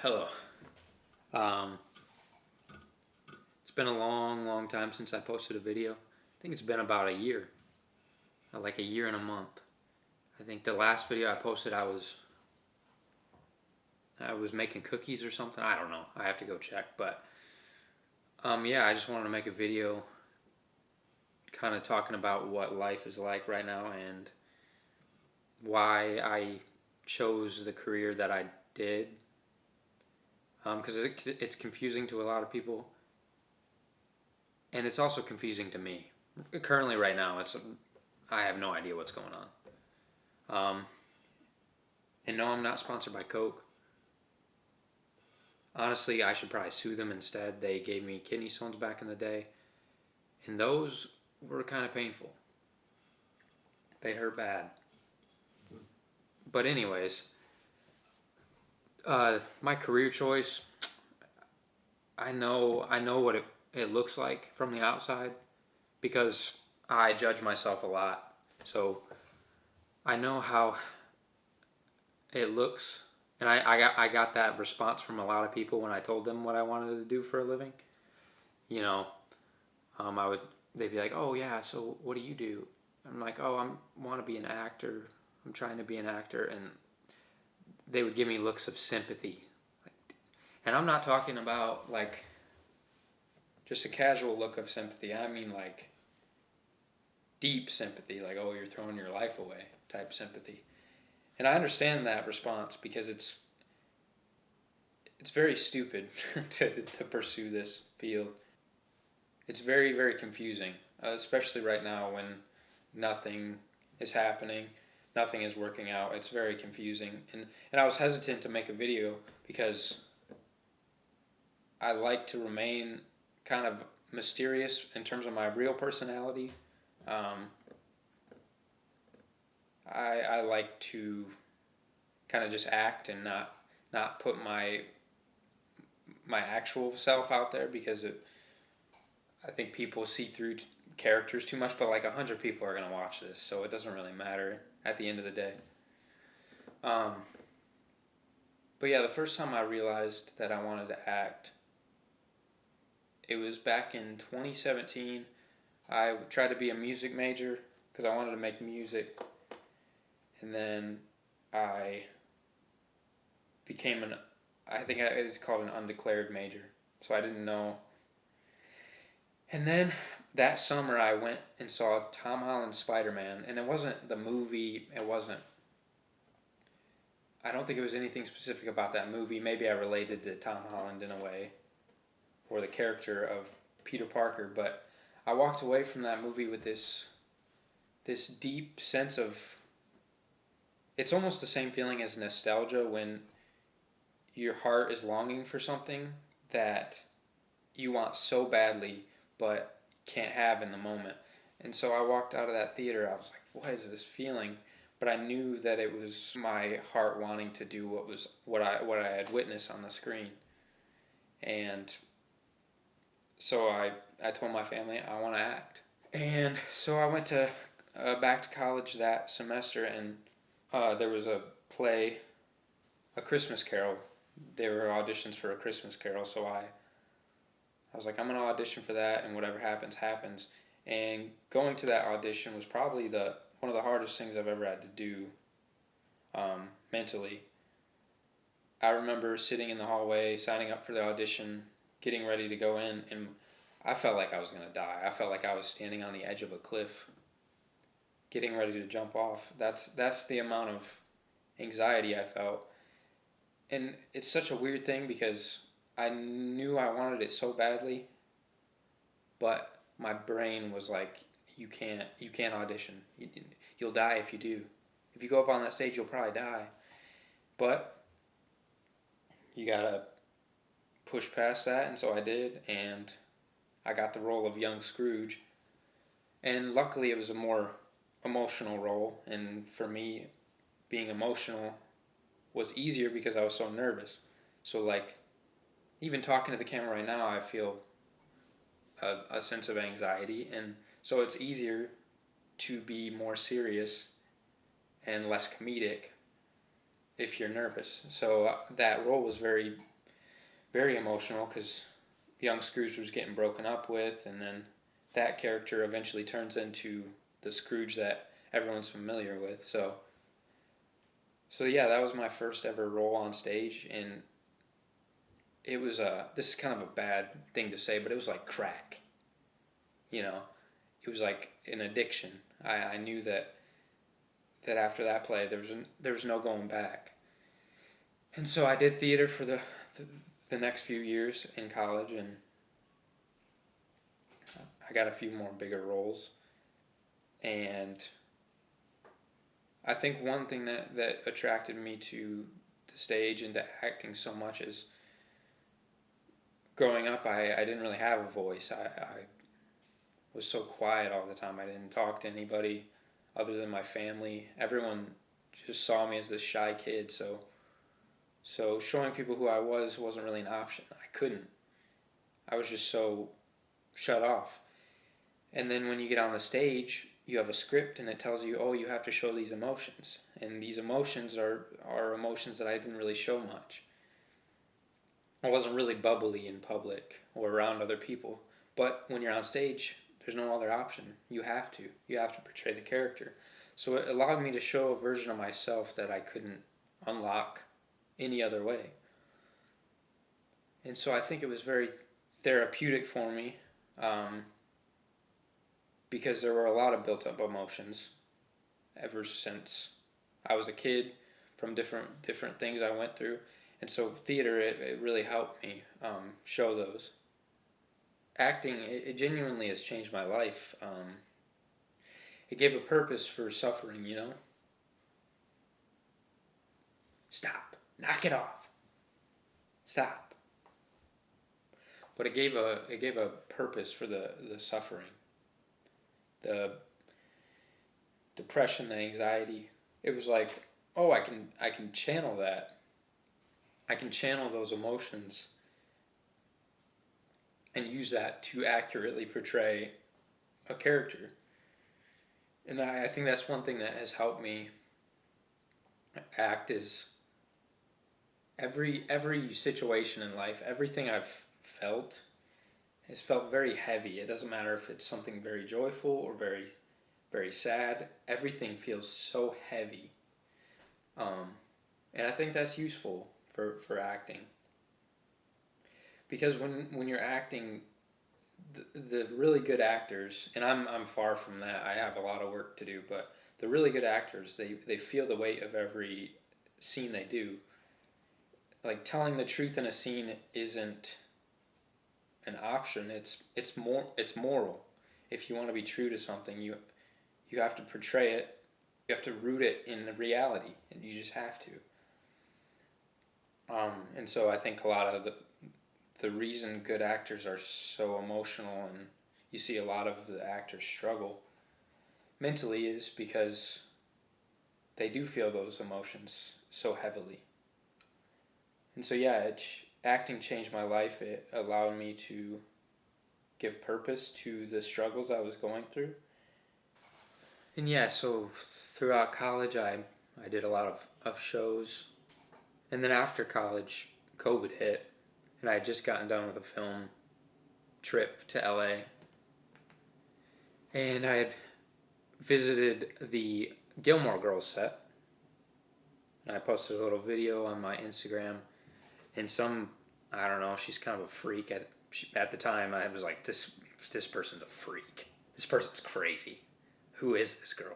Hello. Um, it's been a long time since I posted a video. I think it's been about a year, like a year and a month. I think the last video I posted, I was making cookies or something. I don't know. I have to go check. But yeah, I just wanted to make a video, kind of talking about what life is like right now and why I chose the career that I did. Because it's confusing to a lot of people, and it's also confusing to me. Currently, right now, I have no idea what's going on. And no, I'm not sponsored by Coke. Honestly, I should probably sue them instead. They gave me kidney stones back in the day, and those were kind of painful. They hurt bad. But anyways, my career choice, I know what it looks like from the outside because I judge myself a lot. So I know how it looks, and I got that response from a lot of people when I told them what I wanted to do for a living. You know, I would they'd be like, "Oh yeah, so what do you do?" I'm like, "Oh, I want to be an actor. I'm trying to be an actor," and they would give me looks of sympathy. And I'm not talking about like just a casual look of sympathy. I mean like deep sympathy, like, "Oh, you're throwing your life away" type sympathy. And I understand that response because it's very stupid to pursue this field. It's very confusing, especially right now when nothing is happening, nothing is working out. It's very confusing, and I was hesitant to make a video because I like to remain kind of mysterious in terms of my real personality. Um, I like to kind of just act and not put my actual self out there because I think people see through characters too much. But like 100 people are gonna watch this, so it doesn't really matter at the end of the day. Um, but yeah, the first time I realized that I wanted to act, it was back in 2017. I tried to be a music major because I wanted to make music, and then I became I think it's called an undeclared major. So I didn't know. And then that summer I went and saw Tom Holland's Spider-Man, and it wasn't the movie. I don't think it was anything specific about that movie. Maybe I related to Tom Holland in a way, or the character of Peter Parker. But I walked away from that movie with this deep sense of. It's almost the same feeling as nostalgia when your heart is longing for something that you want so badly but can't have in the moment. And so I walked out of that theater. I was like, "What is this feeling?" But I knew that it was my heart wanting to do what I had witnessed on the screen. And so I told my family I want to act. And so I went to back to college that semester, and there was a play, A Christmas Carol. There were auditions for A Christmas Carol, so I was like, I'm gonna audition for that, and whatever happens, happens. And going to that audition was probably the one of the hardest things I've ever had to do, mentally. I remember sitting in the hallway, signing up for the audition, getting ready to go in, and I felt like I was gonna die. I felt like I was standing on the edge of a cliff, getting ready to jump off. That's the amount of anxiety I felt, and it's such a weird thing because I knew I wanted it so badly, but my brain was like, you can't audition. You'll die if you do. If you go up on that stage, you'll probably die. But you gotta push past that, and so I did, and I got the role of young Scrooge. And luckily, it was a more emotional role, and for me, being emotional was easier because I was so nervous. So like, even talking to the camera right now, I feel a sense of anxiety, and so it's easier to be more serious and less comedic if you're nervous. So that role was very very emotional because young Scrooge was getting broken up with, and then that character eventually turns into the Scrooge that everyone's familiar with. So yeah, that was my first ever role on stage, and it was this is kind of a bad thing to say, but it was like crack. You know, it was like an addiction. I knew that after that play, there was no going back. And so I did theater for the next few years in college, and I got a few more bigger roles. And I think one thing that attracted me to the stage and to acting so much is growing up, I didn't really have a voice. I was so quiet all the time. I didn't talk to anybody other than my family. Everyone just saw me as this shy kid, so showing people who I wasn't really an option. I couldn't. I was just so shut off. And then when you get on the stage, you have a script and it tells you, oh, you have to show these emotions. And these emotions are emotions that I didn't really show much. I wasn't really bubbly in public or around other people. But when you're on stage, there's no other option. You have to. You have to portray the character. So it allowed me to show a version of myself that I couldn't unlock any other way. And so I think it was very therapeutic for me, because there were a lot of built up emotions ever since I was a kid, from different things I went through. And so theater, it really helped me show those. Acting, it genuinely has changed my life. It gave a purpose for suffering, you know? Stop. Knock it off. Stop. But it gave a purpose for the suffering. The depression, the anxiety. It was like, oh, I can channel that. I can channel those emotions and use that to accurately portray a character. And I think that's one thing that has helped me act is every situation in life, everything I've felt has felt very heavy. It doesn't matter if it's something very joyful or very, very sad. Everything feels so heavy. And I think that's useful for acting. Because when you're acting, the really good actors, and I'm far from that. I have a lot of work to do, but the really good actors, they feel the weight of every scene they do. Like telling the truth in a scene isn't an option. It's moral. If you want to be true to something, you have to portray it. You have to root it in the reality, and you just have to. And so I think a lot of the reason good actors are so emotional and you see a lot of the actors struggle mentally is because they do feel those emotions so heavily. And so yeah, acting changed my life. It allowed me to give purpose to the struggles I was going through. And yeah, so throughout college I did a lot of shows. And then after college, COVID hit. And I had just gotten done with a film trip to LA. And I had visited the Gilmore Girls set. And I posted a little video on my Instagram. And I don't know, she's kind of a freak. At the time, I was like, this person's a freak. This person's crazy. Who is this girl?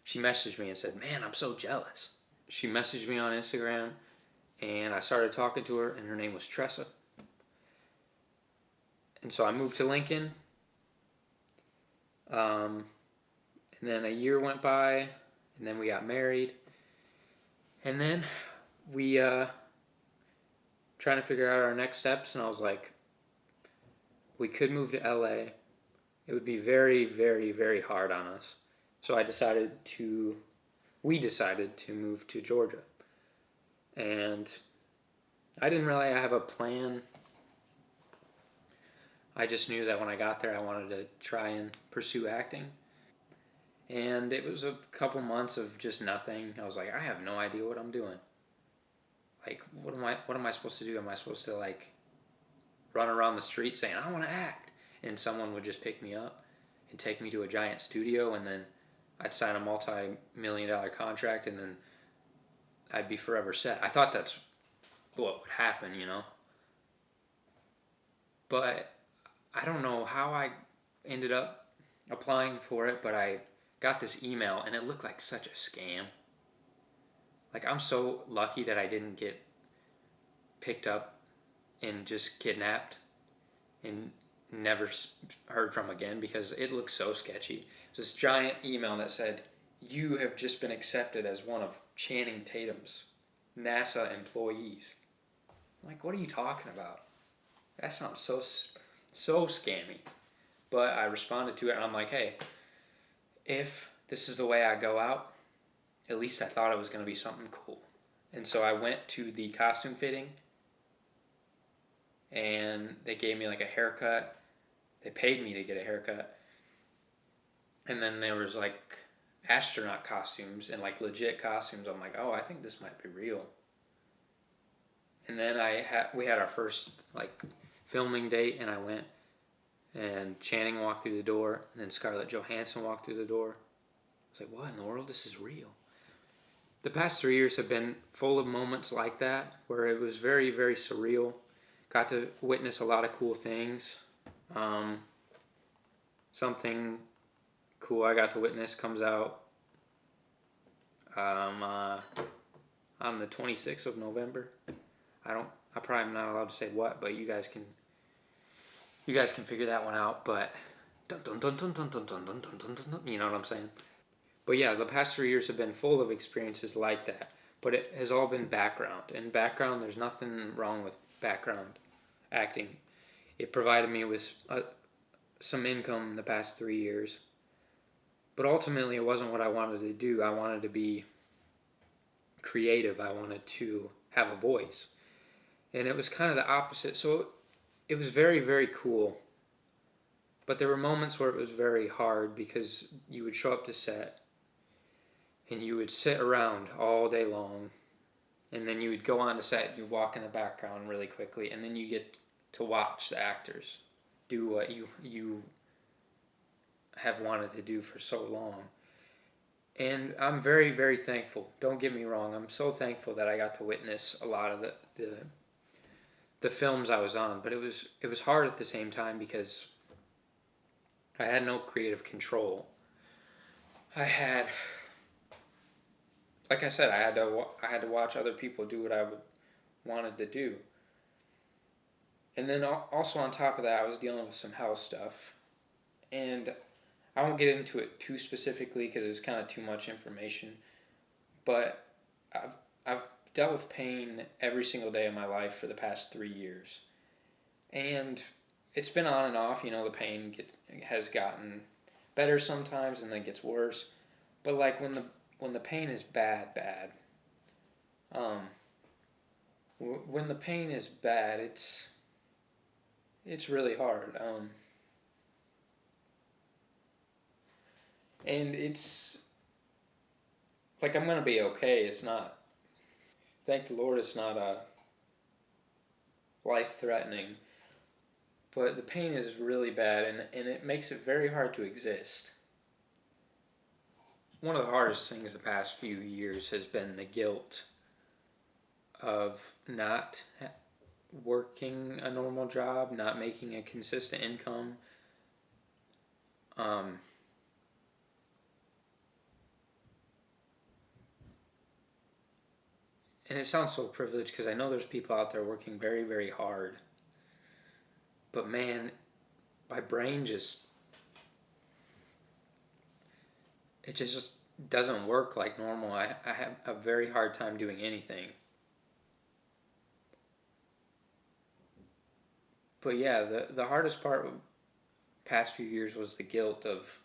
She messaged me and said, man, I'm so jealous. She messaged me on Instagram, and I started talking to her, and her name was Tressa. And so I moved to Lincoln. And then a year went by, and then we got married. And then we trying to figure out our next steps, and I was like, we could move to LA. It would be very, very, very hard on us. So we decided to move to Georgia. And I didn't really have a plan. I just knew that when I got there, I wanted to try and pursue acting. And it was a couple months of just nothing. I was like, I have no idea what I'm doing. Like, what am I supposed to do? Am I supposed to, like, run around the street saying, I want to act. And someone would just pick me up and take me to a giant studio, and then I'd sign a multi-million-dollar contract, and then I'd be forever set. I thought that's what would happen, you know? But I don't know how I ended up applying for it, but I got this email, and it looked like such a scam. Like, I'm so lucky that I didn't get picked up and just kidnapped and never heard from again, because it looked so sketchy. It was this giant email that said, you have just been accepted as one of Channing Tatum's NASA employees. I'm like, what are you talking about? That sounds so scammy. But I responded to it, and I'm like, hey, if this is the way I go out, at least I thought it was going to be something cool. And so I went to the costume fitting, and they gave me like a haircut. They paid me to get a haircut. And then there was like astronaut costumes and like legit costumes. I'm like, oh, I think this might be real. And then we had our first like filming date, and I went, and Channing walked through the door, and then Scarlett Johansson walked through the door. I was like, what in the world? This is real. The past 3 years have been full of moments like that, where it was very, very surreal. Got to witness a lot of cool things. Something cool I got to witness comes out on the 26th of November. I probably am not allowed to say what, but you guys can figure that one out. But you know what I'm saying? But yeah, the past 3 years have been full of experiences like that. But it has all been background. And background, there's nothing wrong with background acting. It provided me with some income the past 3 years. But ultimately, it wasn't what I wanted to do. I wanted to be creative. I wanted to have a voice. And it was kind of the opposite. So it was very, very cool. But there were moments where it was very hard, because you would show up to set and you would sit around all day long, and then you would go on to set, you walk in the background really quickly, and then you get to watch the actors do what you have wanted to do for so long. And I'm very, very thankful. Don't get me wrong. I'm so thankful that I got to witness a lot of the films I was on, but it was hard at the same time, because I had no creative control. Like I said, I had to watch other people do what I wanted to do. And then also on top of that, I was dealing with some health stuff. And I won't get into it too specifically, because it's kind of too much information. But I've dealt with pain every single day of my life for the past 3 years. And it's been on and off. You know, the pain has gotten better sometimes, and then gets worse. But like when the pain is bad, when the pain is bad, it's really hard. And it's like, I'm gonna be okay. It's not. Thank the Lord, it's not life-threatening. But the pain is really bad, and it makes it very hard to exist. One of the hardest things the past few years has been the guilt of not working a normal job, not making a consistent income. And it sounds so privileged, because I know there's people out there working very, very hard. But man, my brain it just doesn't work like normal. I have a very hard time doing anything. But yeah, the hardest part of the past few years was the guilt of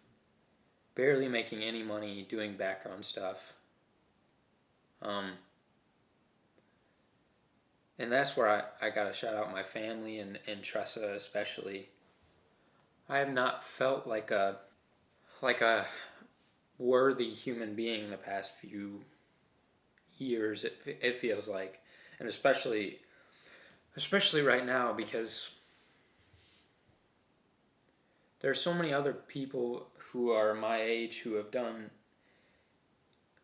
barely making any money doing background stuff. And that's where I gotta shout out my family, and Tressa especially. I have not felt like a worthy human being the past few years. It feels like, and especially right now, because There's so many other people who are my age who have done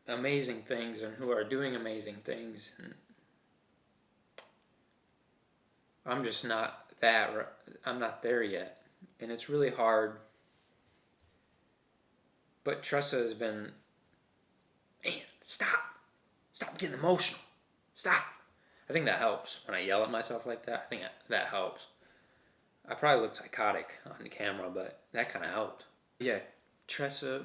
amazing things and who are doing amazing things. And I'm just not that. I'm not there yet, and it's really hard. But Tressa has been, man, stop getting emotional, stop. I think that helps when I yell at myself like that. I think that helps. I probably look psychotic on camera, but that kind of helped. Yeah, Tressa.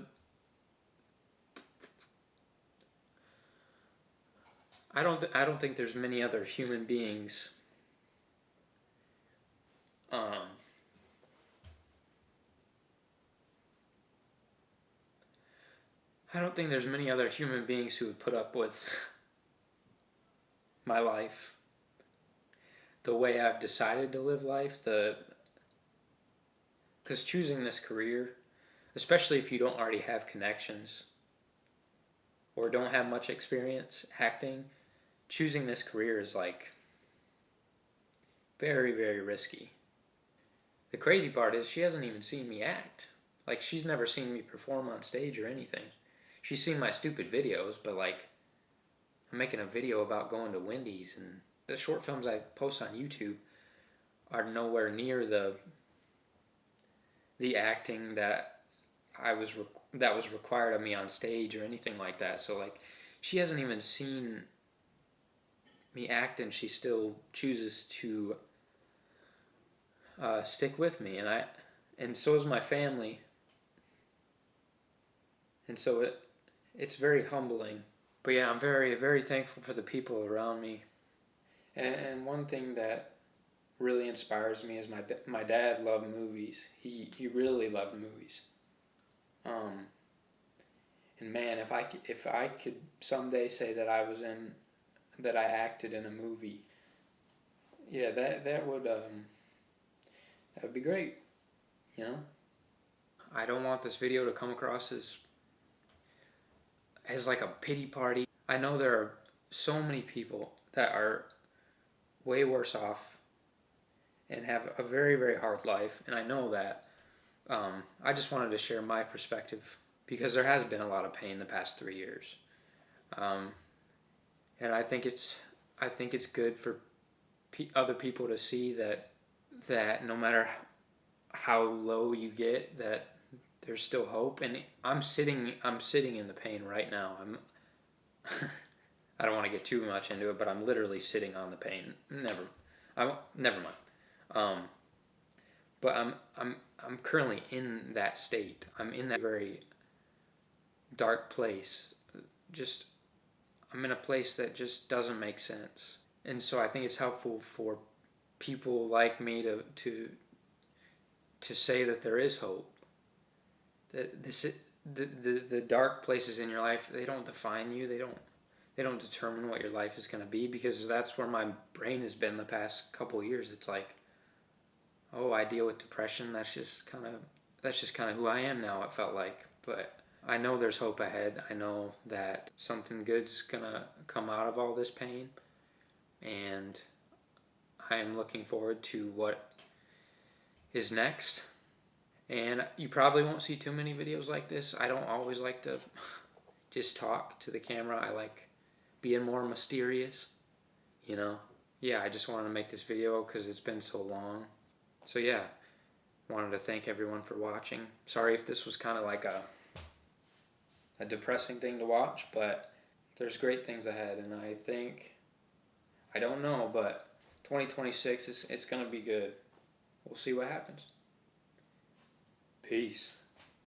I don't think there's many other human beings. Um, I don't think there's many other human beings who would put up with my life, the way I've decided to live life, because choosing this career, especially if you don't already have connections or don't have much experience acting, choosing this career is like very, very risky. The crazy part is she hasn't even seen me act. Like, she's never seen me perform on stage or anything. She's seen my stupid videos, but like, I'm making a video about going to Wendy's, and the short films I post on YouTube are nowhere near the acting that that was required of me on stage or anything like that. So like, she hasn't even seen me act, and she still chooses to stick with me, and so is my family, and so it's very humbling. But yeah, I'm very, very thankful for the people around me. And one thing that really inspires me is my dad loved movies. He really loved movies. Um, and man, if I could someday say that I acted in a movie, yeah, that would be great. You know, I don't want this video to come across as like a pity party. I know there are so many people that are way worse off and have a very, very hard life, and I know that. I just wanted to share my perspective because there has been a lot of pain the past 3 years, um, and I think it's good for other people to see that no matter how low you get, that there's still hope. And I'm sitting in the pain right now. I don't want to get too much into it, but I'm literally sitting on the pain. Never mind. Um, but I'm currently in that state. I'm in that very dark place. Just I'm in a place that just doesn't make sense. And so I think it's helpful for people like me to say that there is hope. That the dark places in your life, they don't define you. They don't determine what your life is going to be, because that's where my brain has been the past couple of years. It's like, oh, I deal with depression. That's just kind of who I am now. It felt like, but I know there's hope ahead. I know that something good's gonna come out of all this pain, and I am looking forward to what is next. And you probably won't see too many videos like this. I don't always like to just talk to the camera. I like being more mysterious, you know? Yeah, I just wanted to make this video because it's been so long. So yeah, wanted to thank everyone for watching. Sorry if this was kind of like a depressing thing to watch, but there's great things ahead, and I think, I don't know, but 2026 it's going to be good. We'll see what happens. Peace.